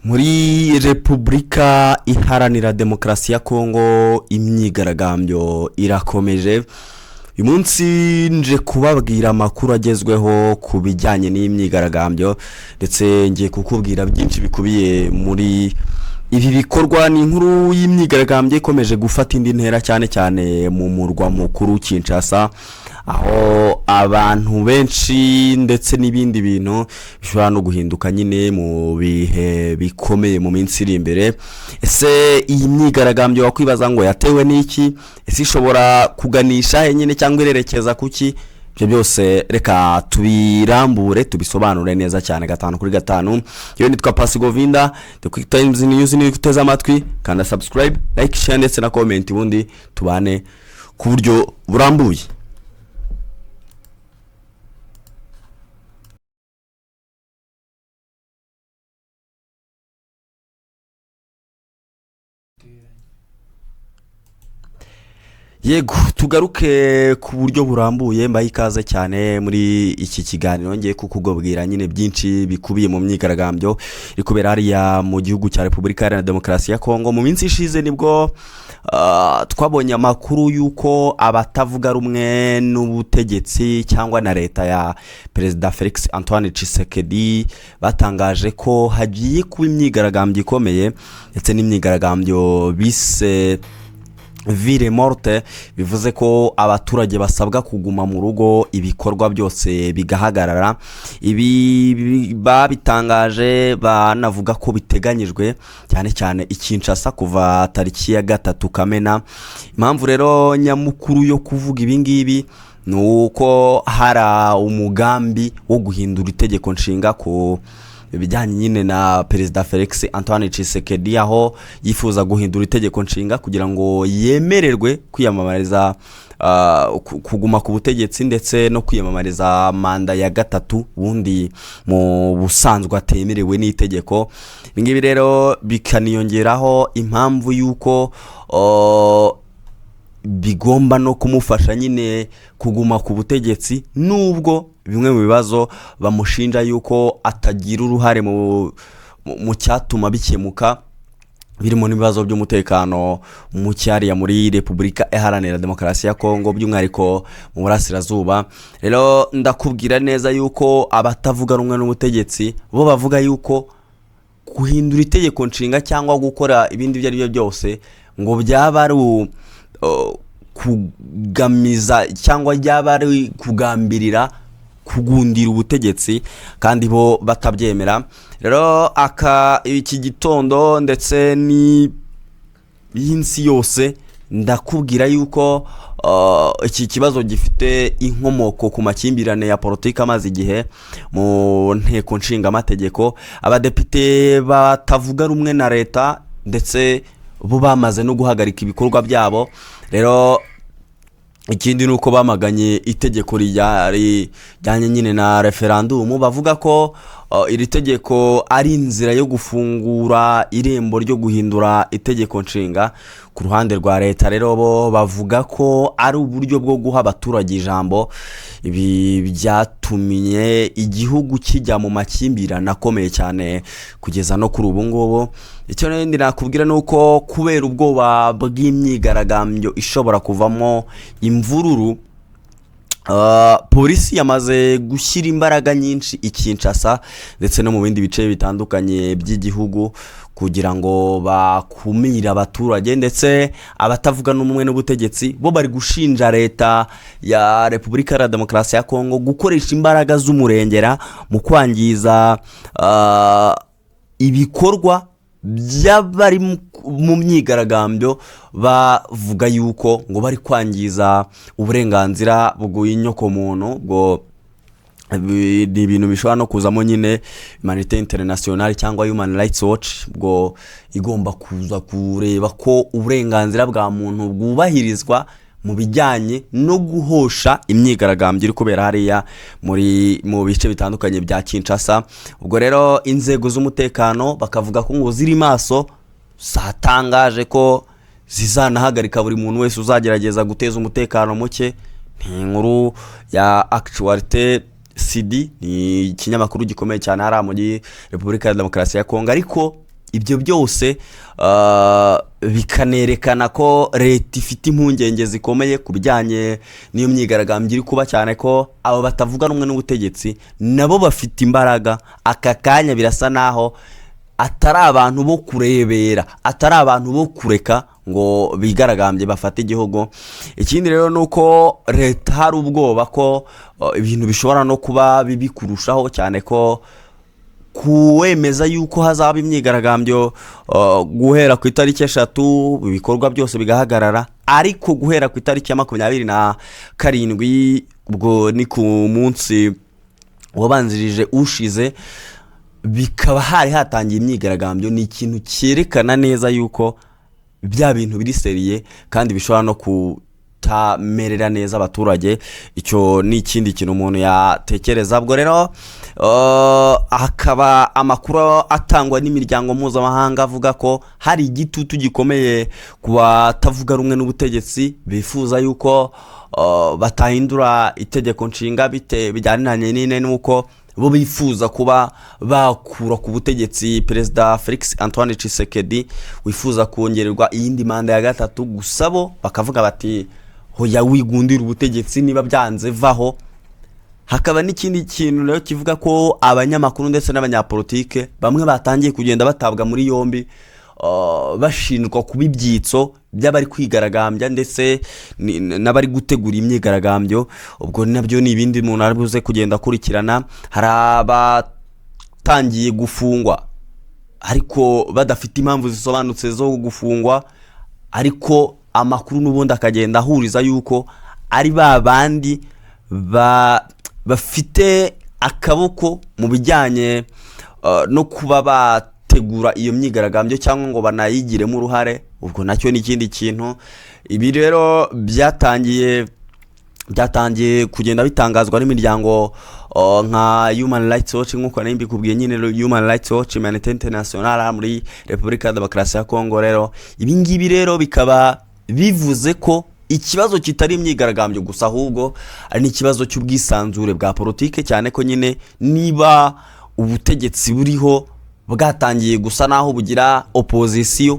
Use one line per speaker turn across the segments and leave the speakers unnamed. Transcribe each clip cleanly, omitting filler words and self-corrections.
Muri Repubulika Iharanira Demokarasi ya Kongo imyigaragambyo irakomeje. Uyu munsi nje kubabwira amakuru agezweho ku bijyanye n'imyigaragambyo ndetse ngiye kukubwira byinshi bikubiye muri ibi bikorwa. Ni inkuru y'imyigaragambyo ikomeje gufata indi ntera cyane cyane mu murwa mukuru Kinshasa, aho abantu benshi ndetse n'ibindi bintu bishobora no guhinduka nyine mu bihe bikomeye mu minsi iri imbere. Ese iyi myigaragambyo wakwibaza ngo yatewe n'iki? Ese ishobora kuganisha nyine cyangwa irerekeza kuki? Ibyo byose reka tubirambure tubisobanure neza cyane gatanu kuri gatanu. Yewe nitwa Pasi Govinda, The Quick Times News ni kuteza amatwi, kanda subscribe, like, share ndetse na comment, ubundi tubane ku buryo burambuye. Yego, tugaruke ku buryo burambuye, mbaye ikaze cyane muri iki kiganiro ngiye kukubwira nyine byinshi bikubiye mu myigaragambyo iri kubera hariya mu gihugu cya Repubulika Iharanira Demokarasi ya Kongo. Mu minsi ishize nibwo twabonye amakuru y'uko abatavuga rumwe n'ubutegetsi cyangwa na leta ya Perezida Felix Antoine Tshisekedi batangaje ko hagiye kuba imyigaragambyo ikomeye ndetse n'imyigaragambyo bise Ville morte, bivuze ko abaturage basabwa kuguma mu rugo, ibikorwa byose bigahagarara. Ibi babitangaje banavuga ko biteganyijwe cyane cyane Kinshasa kuva tariki ya 3 Kamena. Impamvu rero nyamukuru yo kuvuga ibi ngibi nuko hari umugambi wo guhindura itegeko nshinga ku bijyanye nyine na Perezida Felix Antoine Tshisekedi, aho yifuza guhindura itegeko nshinga kugira ngo yemererwe kwiyamamariza kuguma ku butegetsi ndetse no kwiyamamariza manda ya gatatu, ubundi mu busanzwe atemerewe n'itegeko. Ibingibi rero bikaniyongeraho impamvu y'uko bigomba no kumufasha nyine kuguma ku butegetsi, nubwo bimwe mu bibazo bamushinja yuko atagira uruhare mu cyatuma bikemuka, birimo n'ibibazo by'umutekano mu cyariya muri Repubulika Iharanira Demokarasi ya Kongo, by'umwihariko mu burasirazuba. Rero ndakubwira neza yuko abatavuga rumwe n'ubutegetsi bo bavuga yuko guhindura itegeko nshinga cyangwa gukora ibindi ibyo ari byo byose ngo byaba ari kugamiza cyangwa byaba ari kugambirira kugundira ubutegetsi, kandi bo batabyemera. Rero iki gitondo ndetse n'iyinsi yose ndakubwira yuko iki kibazo gifite inkomoko ku makimbirane ya politiki amaze igihe mu nteko nshingamategeko. Abadepite batavuga rumwe na leta ndetse bo bamaze no guhagarika ibikorwa byabo. Rero ikindi nuko bamaganye itegeko rijyanye nyine na referendum, bavuga ko iri tegeko ari inzira yo gufungura irembo ryo guhindura itegeko nshinga. Ku ruhande rwa leta rero bo bavuga ko ari uburyo bwo guha abaturage ijambo. Ibi byatumye igihugu kijya mu makimbirane akomeye cyane kugeza no kuri ubu ngubu. Icyo n'indi nakubwira nuko kubera ubwoba bw'imyigaragambyo ishobora kuvamo imvururu, polisi yamaze gushyira imbaraga nyinshi Kinshasa ndetse no mu bindi bice bitandukanye by'igihugu kugira ngo bakumire abaturage, ndetse abatavuga n'umwe n'ubutegetsi bo bari gushinja leta ya Repubulika Iharanira Demokarasi ya Kongo gukoresha imbaraga z'umurengera mu kwangiza ibikorwa by'abari mu myigaragambyo. Bavuga yuko ngo bari kwangiza uburenganzira bw'inyokomuntu, bwo ni ibintu bishobora no kuzamo nyine Humanité Internationale cyangwa Human Rights Watch, bwo igomba kuza kureba ko uburenganzira bwa muntu bwubahirizwa mu bijyanye no guhosha imyigaragambyo iri kubera hariya mu bice bitandukanye bya Kinshasa. Ubwo rero inzego z'umutekano bakavuga ko ngo ziri maso, zatangaje ko zizanahagarika buri muntu wese uzagerageza guteza umutekano muke. Ni inkuru ya Actualité CD, ni ikinyamakuru gikomeye cyane hariya muri Repubulika ya Demokarasi ya Kongo, ariko ibyo byose bikanerekana ko leta ifite impungenge zikomeye ku bijyanye n'iyo myigaragambyo iri kuba, cyane ko abo batavuga rumwe n'ubutegetsi nabo bafite imbaraga. Aka kanya birasa naho atari abantu bo kurebera, atari abantu bo kureka ngo bigaragambye bafate igihugu. Ikindi rero nuko leta hari ubwoba ko ibintu bishobora no kuba bibi kurushaho, cyane ko kuwemeza yuko hazaba imyigaragambyo guhera ku itariki 3 ibikorwa byose bigahagarara, ariko guhera ku itariki ya 27 ubwo ni ku munsi wabanzirije ushize bikaba hari hatangiye imyigaragambyo. Ni ikintu cyerekana neza yuko bya bintu biri seriye kandi bishobora no kutamerera neza abaturage. Icyo ni ikindi kintu umuntu yatekereza. Ubwo rero hakaba amakuru atangwa n'imiryango mpuzamahanga avuga ko hari igitutu gikomeye ku batavuga rumwe n'ubutegetsi bifuza yuko batahindura itegeko nshinga bijyaniranye n'ine, nuko bo bifuza kuba bakura ku butegetsi Perezida Felix Antoine Tshisekedi wifuza kongererwa iyindi manda ya 3. Gusa bo bakavuga bati hoya wigundira ubutegetsi niba byanze vaho. Hakaba n'ikindi kintu rero kivuga ko abanyamakuru ndetse n'abanyapolitike bamwe batangiye kugenda batabwa muri yombi bashinjwa kuba ibyitso by'abari kwigaragambya ndetse n'abari gutegura imyigaragambyo. Ubwo nabyo ni ibindi umuntu aribuze kugenda akurikirana. Hari abatangiye gufungwa ariko badafite impamvu zisobanutse zo gufungwa, ariko amakuru n'ubundi akagenda ahuriza yuko ari babandi bafite akaboko mu bijyanye no kuba bategura iyo myigaragambyo cyangwa ngo banayigiremo uruhare. Ubwo nacyo ni ikindi kintu. Ibi rero byatangiye kugenda bitangazwa n'imiryango nka Human Rights Watch, nk'uko nari mbikubwiye nyine. Human Rights Watch, Humanité Internationale muri Repubulika ya Demokarasi ya Kongo. Rero ibi ngibi rero bikaba bivuze ko ikibazo kitari imyigaragambyo gusa, ahubwo ari n'ikibazo cy'ubwisanzure bwa politike, cyane ko nyine niba ubutegetsi buriho bwatangiye gusa naho bugira opposition,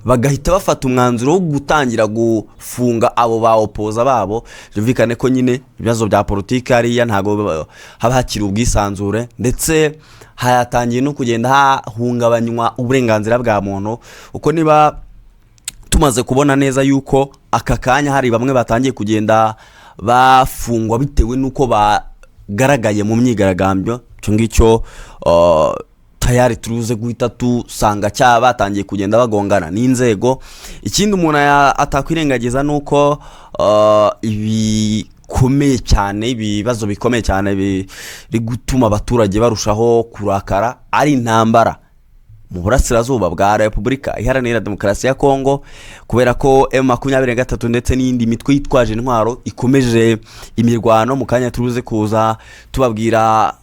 bagahita bafata umwanzuro wo gutangira gufunga abo ba opoza babo, byumvikane ko nyine ibibazo bya politike hariya ntago haba hakiri ubwisanzure, ndetse hayatangiye no kugenda hahungabanywa uburenganzira bwa muntu. Uko niba tumaze kubona neza yuko aka kanya hari bamwe batangiye kugenda bafungwa bitewe nuko bagaragaye mu myigaragambyo, cyo ngicyo tayari turuze guhita tusanga cyaba batangiye kugenda bagongana n'inzego. Ikindi umuntu atakwirengagiza nuko ibikomeye cyane, ibibazo bikomeye cyane biri gutuma abaturage barushaho kurakara ari intambara mu burasirazuba bwa Repubulika Iharanira Demokarasi ya Kongo, kubera ko M23 ndetse n'indi mitwe yitwaje intwaro ikomeje imirwano. Mu kanya turuze kuza tubabwira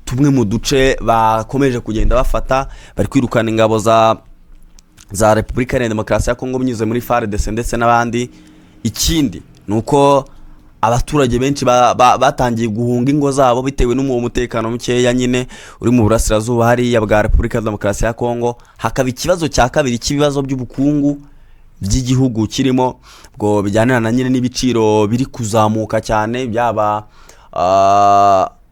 tumwe mu duce bakomeje kugenda bafata, bari kwirukana ingabo za Repubulika Iharanira Demokarasi ya Kongo binyuze muri FARDC ndetse n'abandi. Ikindi nuko abaturage benshi batangiye guhunga ingo zabo bitewe n'umutekano mukeya nyine uri mu burasirazuba hariya bwa Repubulika ya Demokarasi ya Kongo. Hakaba ikibazo cya kabiri cy'ibibazo by'ubukungu by'igihugu kirimo, bwo bijyanirana nyine n'ibiciro biri kuzamuka cyane, byaba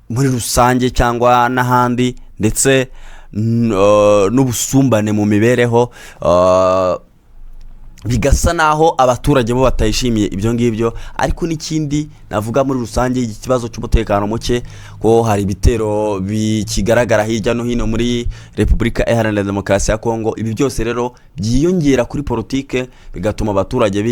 muri rusange cyangwa n'ahandi, ndetse n'ubusumbane mu mibereho. Bigasa naho abaturage bo batayishimiye ibyo ngibyo. Ariko n'ikindi navuga muri rusange, ikibazo cy'umutekano muke, ko hari ibitero bikigaragara hirya no hino muri Repubulika Iharanira Demokarasi ya Kongo. Ibi byose rero byiyongera kuri politike, bigatuma abaturage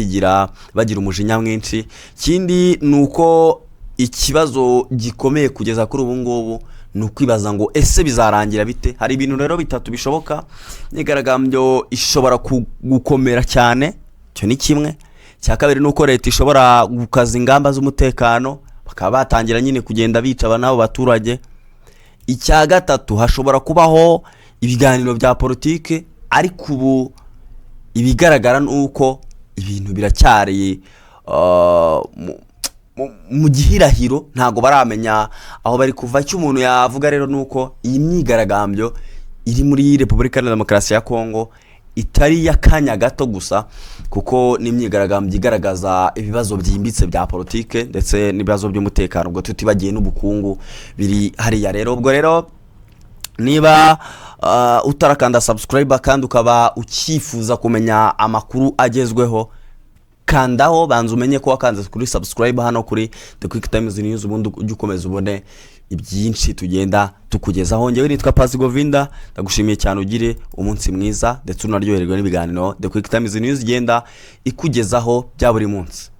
bagira umujinya mwinshi. Ikindi nuko ikibazo gikomeye kugeza kuri ubu ngubu ni ukwibaza ngo ese bizarangira bite. Hari ibintu rero bitatu bishoboka. Imyigaragambyo ishobora gukomera cyane, cyo ni kimwe. Cya kabiri nuko leta ishobora gukaza ingamba z'umutekano, bakaba batangira nyine kugenda bica abanabo baturage. Icya gatatu, hashobora kubaho ibiganiro bya politike, ariko ubu ibigaragara nuko ibintu biracyari mu gihirahiro, ntago baramenya aho bari kuva. Icyo umuntu yavuga rero nuko iyi myigaragambyo iri muri Repubulika ya Demokarasi ya Kongo itari y'akanya gato gusa, kuko n'imyigaragambyo igaragaza ibibazo byimbitse bya politike ndetse n'ibibazo by'umutekano, ubwo tutibagiye n'ubukungu biri hariya. Rero ubwo rero niba utarakanda subscribe kandi ukaba ukifuza kumenya amakuru agezweho, kandaho banza umenye ko wakanze kuri subscribe hano kuri The Quick Times News, ubundi ujye ukomeza ubone ibyinshi tugenda tukugezaho. Ngewe nitwa Pasi Govinda, ndagushimiye cyane, ugire umunsi mwiza ndetse unaryohererwe n'ibiganiro The Quick Times News igenda ikugezaho bya buri munsi.